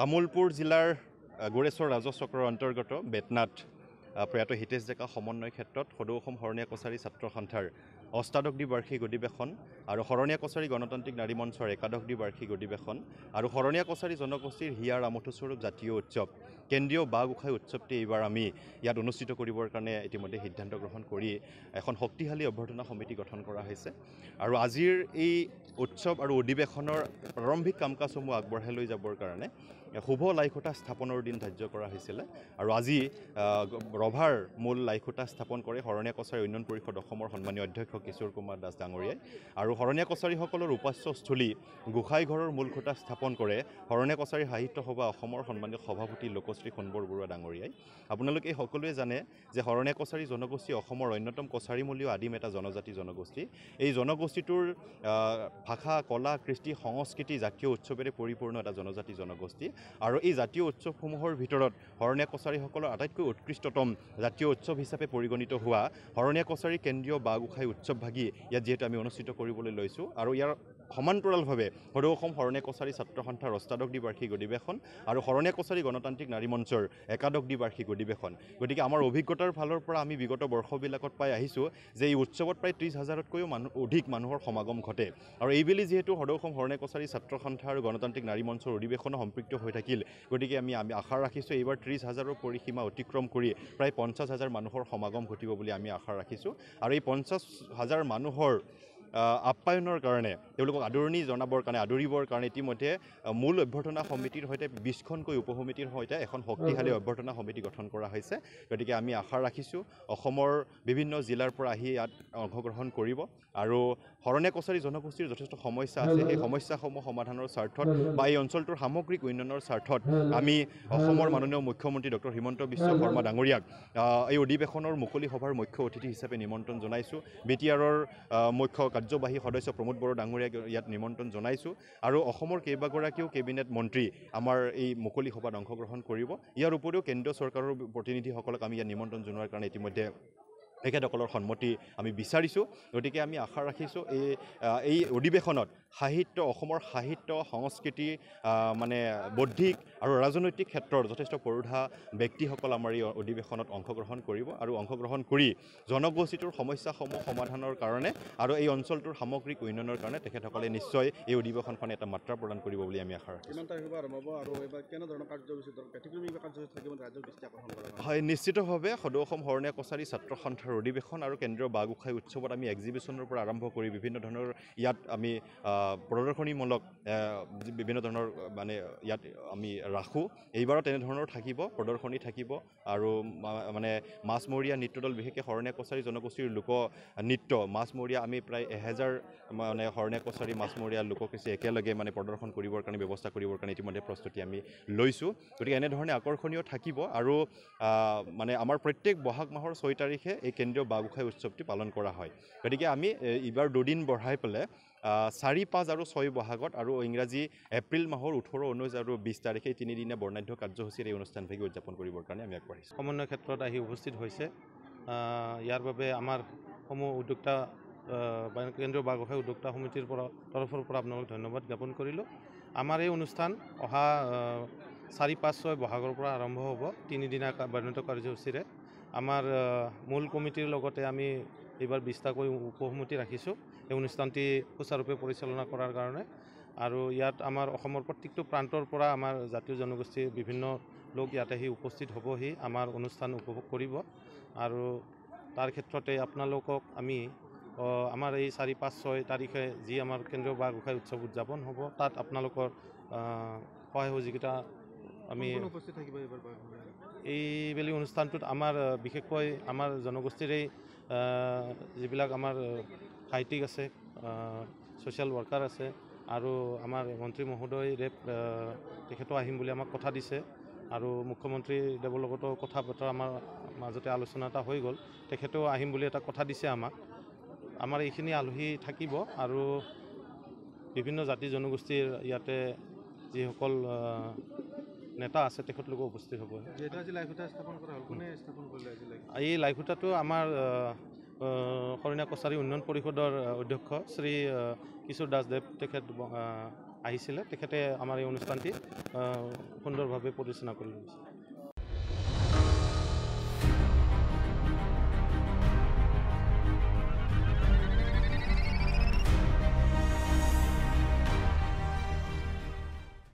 তামোলপুৰ জিলাৰ গোৰেশ্বৰ ৰাজচক্ৰৰ অন্তৰ্গত বেতনাথ প্ৰয়াত হিতেশ ডেকা সমন্বয় ক্ষেত্ৰত সদৌ অসম শৰণীয়া কছাৰী ছাত্ৰ সন্থাৰ অষ্টাদশ বাৰ্ষিক অধিৱেশন আৰু শৰণীয়া কছাৰী গণতান্ত্ৰিক নাৰী মঞ্চৰ একাদশ বাৰ্ষিক অধিৱেশন আৰু শৰণীয়া কছাৰী জনগোষ্ঠীৰ হিয়াৰ আমঠুস্বৰূপ জাতীয় উৎসৱ কেন্দ্ৰীয় বাঁহ গোঁসাই উৎসৱটি এইবাৰ আমি ইয়াত অনুষ্ঠিত কৰিবৰ কাৰণে ইতিমধ্যে সিদ্ধান্ত গ্ৰহণ কৰি এখন শক্তিশালী অভ্যৰ্থনা সমিতি গঠন কৰা হৈছে আৰু আজিৰ এই উৎসৱ আৰু অধিৱেশনৰ প্ৰাৰম্ভিক কাম কাজসমূহ আগবঢ়াই লৈ যাবৰ কাৰণে শুভ লাইখুঁটা স্থাপনৰ দিন ধাৰ্য কৰা হৈছিলে আৰু আজি ৰভাৰ মূল লাইখুঁটা স্থাপন কৰে শৰণীয়া কছাৰী উন্নয়ন পৰিষদ অসমৰ সন্মানীয় অধ্যক্ষ কিশোৰ কুমাৰ দাস ডাঙৰীয়াই আৰু শৰণীয়া কছাৰীসকলৰ উপাস্যস্থলী গোসাঁই ঘৰৰ মূল খুঁটা স্থাপন কৰে শৰণীয়া কছাৰী সাহিত্য সভা অসমৰ সন্মানীয় সভাপতি লোকশ্ৰী সোণবৰ বৰুৱা ডাঙৰীয়াই। আপোনালোকে সকলোৱে জানে যে শৰণীয়া কছাৰী জনগোষ্ঠী অসমৰ অন্যতম কছাৰীমূলীয় আদিম এটা জনগোষ্ঠী। এই জনগোষ্ঠীটোৰ ভাষা কলা কৃষ্টি সংস্কৃতি জাতীয় উৎসৱেৰে পৰিপূৰ্ণ এটা জনগোষ্ঠী আৰু এই জাতীয় উৎসৱসমূহৰ ভিতৰত শৰণীয়া কছাৰীসকলৰ আটাইতকৈ উৎকৃষ্টতম জাতীয় উৎসৱ হিচাপে পৰিগণিত হোৱা শৰণীয়া কছাৰী কেন্দ্ৰীয় বাঁহ গোঁসাই উৎসৱভাগী ইয়াত যিহেতু আমি অনুষ্ঠিত কৰিবলৈ লৈছোঁ আৰু ইয়াৰ সমান্তৰালভাৱে সদৌ অসম শৰণীয়া কছাৰী ছাত্ৰ সন্থাৰ অষ্টাদশ বাৰ্ষিক অধিৱেশন আৰু শৰণীয়া কছাৰী গণতান্ত্ৰিক নাৰী মঞ্চৰ একাদশ বাৰ্ষিক অধিৱেশন। গতিকে আমাৰ অভিজ্ঞতাৰ ফালৰ পৰা আমি বিগত বৰ্ষবিলাকত পাই আহিছোঁ যে এই উৎসৱত প্ৰায় 30,000তকৈও অধিক মানুহৰ সমাগম ঘটে আৰু এইবেলি যিহেতু সদৌ অসম শৰণীয়া কছাৰী ছাত্ৰ সন্থা আৰু গণতান্ত্ৰিক নাৰী মঞ্চৰ অধিৱেশনো সম্পৃক্ত হৈ থাকিল, গতিকে আমি আশা ৰাখিছোঁ এইবাৰ 30,000ৰ পৰিসীমা অতিক্ৰম কৰি প্ৰায় 50,000 মানুহৰ সমাগম ঘটিব বুলি আমি আশা ৰাখিছোঁ আৰু এই 50,000 মানুহৰ আপ্যায়নৰ কাৰণে তেওঁলোকক আদৰিবৰ কাৰণে ইতিমধ্যে মূল অভ্যৰ্থনা সমিতিৰ সৈতে 20খনকৈ উপসমিতিৰ সৈতে এখন শক্তিশালী অভ্যৰ্থনা সমিতি গঠন কৰা হৈছে। গতিকে আমি আশা ৰাখিছোঁ অসমৰ বিভিন্ন জিলাৰ পৰা আহি ইয়াত অংশগ্ৰহণ কৰিব আৰু শৰণীয়া কছাৰী জনগোষ্ঠীৰ যথেষ্ট সমস্যা আছে, সেই সমস্যাসমূহ সমাধানৰ স্বাৰ্থত বা এই অঞ্চলটোৰ সামগ্ৰিক উন্নয়নৰ স্বাৰ্থত আমি অসমৰ মাননীয় মুখ্যমন্ত্ৰী ডক্টৰ হিমন্ত বিশ্ব শৰ্মা ডাঙৰীয়াক এই অধিৱেশনৰ মুকলি সভাৰ মুখ্য অতিথি হিচাপে নিমন্ত্ৰণ জনাইছোঁ। BTRৰ মুখ্য কাৰ্যবাহী সদস্য প্ৰমোদ বড়ো ডাঙৰীয়াক ইয়াত নিমন্ত্ৰণ জনাইছোঁ আৰু অসমৰ কেইবাগৰাকীও কেবিনেট মন্ত্ৰী আমাৰ এই মুকলি সভাত অংশগ্ৰহণ কৰিব। ইয়াৰ উপৰিও কেন্দ্ৰীয় চৰকাৰৰ প্ৰতিনিধিসকলক আমি ইয়াত নিমন্ত্ৰণ জনোৱাৰ কাৰণে ইতিমধ্যে তেখেতসকলৰ সন্মতি আমি বিচাৰিছোঁ। গতিকে আমি আশা ৰাখিছোঁ এই অধিৱেশনত অসমৰ সাহিত্য সংস্কৃতি বৌদ্ধিক আৰু ৰাজনৈতিক ক্ষেত্ৰৰ যথেষ্ট পৰুধা ব্যক্তিসকল আমাৰ এই অধিৱেশনত অংশগ্ৰহণ কৰিব আৰু অংশগ্ৰহণ কৰি জনগোষ্ঠীটোৰ সমস্যাসমূহ সমাধানৰ কাৰণে আৰু এই অঞ্চলটোৰ সামগ্ৰিক উন্নয়নৰ কাৰণে তেখেতসকলে নিশ্চয় এই অধিৱেশনখনে এটা মাত্ৰা প্ৰদান কৰিব বুলি আমি আশা ৰাখিছোঁ। হয়, নিশ্চিতভাৱে সদৌ অসম শৰণীয়া কছাৰী ছাত্ৰ সন্থাৰ অধিৱেশন আৰু কেন্দ্ৰীয় বাঁহ গোঁসাই উৎসৱত আমি এক্সিবিশ্যনৰ পৰা আৰম্ভ কৰি বিভিন্ন ধৰণৰ ইয়াত আমি প্ৰদৰ্শনীমূলক বিভিন্ন ধৰণৰ ইয়াত আমি ৰাখোঁ। এইবাৰো তেনেধৰণৰ থাকিব, প্ৰদৰ্শনী থাকিব আৰু মাছমৰীয়া নৃত্যদল বিশেষকৈ শৰণীয়া কছাৰী জনগোষ্ঠীৰ লোক নৃত্য মাছমৰীয়া আমি প্ৰায় 1000 শৰণীয়া কছাৰী মাছমৰীয়া লোককৃষি একেলগে প্ৰদৰ্শন কৰিবৰ কাৰণে ব্যৱস্থা কৰিবৰ কাৰণে ইতিমধ্যে প্ৰস্তুতি আমি লৈছোঁ। গতিকে এনেধৰণে আকৰ্ষণীয় থাকিব আৰু আমাৰ প্ৰত্যেক বহাগ মাহৰ 6 তাৰিখে এই কেন্দ্ৰীয় বাঁহ গোঁসাই উৎসৱটি পালন কৰা হয়। গতিকে আমি এইবাৰ 2 দিন বঢ়াই পেলাই 4, 5 আৰু 6 বহাগত আৰু ইংৰাজী এপ্ৰিল মাহৰ 18, 19 আৰু 20 তাৰিখে 3 দিনীয়া বৰ্ণাঢ্য কাৰ্যসূচীৰ এই অনুষ্ঠানভাগি উদযাপন কৰিবৰ কাৰণে আমি আগবাঢ়িছোঁ। সমন্বয় ক্ষেত্ৰত আহি উপস্থিত হৈছে, ইয়াৰ বাবে আমাৰ সমূহ উদ্যোক্তা কেন্দ্ৰীয় বাঁহ গোঁসাই উদ্যোক্তা সমিতিৰ তৰফৰ পৰা আপোনালোক ধন্যবাদ জ্ঞাপন কৰিলোঁ। আমাৰ এই অনুষ্ঠান অহা 4, 5, 6 বহাগৰ পৰা আৰম্ভ হ'ব 3 দিনীয়া বৰ্ণাঢ্য কাৰ্যসূচীৰে। আমাৰ মূল কমিটিৰ লগতে আমি এইবাৰ 20টাকৈ উপসমিতি ৰাখিছোঁ এই অনুষ্ঠানটি সুচাৰুৰূপে পৰিচালনা কৰাৰ কাৰণে আৰু ইয়াত আমাৰ অসমৰ প্ৰত্যেকটো প্ৰান্তৰ পৰা আমাৰ জাতীয় জনগোষ্ঠীৰ বিভিন্ন লোক ইয়াত আহি উপস্থিত হ'বহি, আমাৰ অনুষ্ঠান উপভোগ কৰিব আৰু তাৰ ক্ষেত্ৰতে আপোনালোকক আমি আমাৰ এই 4, 5, 6 তাৰিখে যি আমাৰ কেন্দ্ৰীয় বাঁহ গোঁসাই উৎসৱ উদযাপন হ'ব তাত আপোনালোকৰ সহায় সহযোগিতা আমি উপস্থিত থাকিব। এইবেলি অনুষ্ঠানটোত আমাৰ বিশেষকৈ আমাৰ জনগোষ্ঠীৰ যিবিলাক আমাৰ সাহিত্যিক আছে, ছ'চিয়েল ৱৰ্কাৰ আছে আৰু আমাৰ মন্ত্ৰী মহোদয় তেখেতো আহিম বুলি আমাক কথা দিছে আৰু মুখ্যমন্ত্ৰী দেৱৰ লগতো কথা বতৰা আমাৰ মাজতে আলোচনা এটা হৈ গ'ল, তেখেতেও আহিম বুলি এটা কথা দিছে আমাক। আমাৰ এইখিনি আলহী থাকিব আৰু বিভিন্ন জাতি জনগোষ্ঠীৰ ইয়াতে যিসকল নেতা আছে তেখেতলোকো উপস্থিত হ'ব। এই লাইখুঁটাটো আমাৰ শৰণীয়া কছাৰী উন্নয়ন পৰিষদৰ অধ্যক্ষ শ্ৰী কিশোৰ দাসদেৱ তেখেত আহিছিলে তেখেতে আমাৰ এই অনুষ্ঠানটি সুন্দৰভাৱে পৰিচালনা কৰি গৈছে।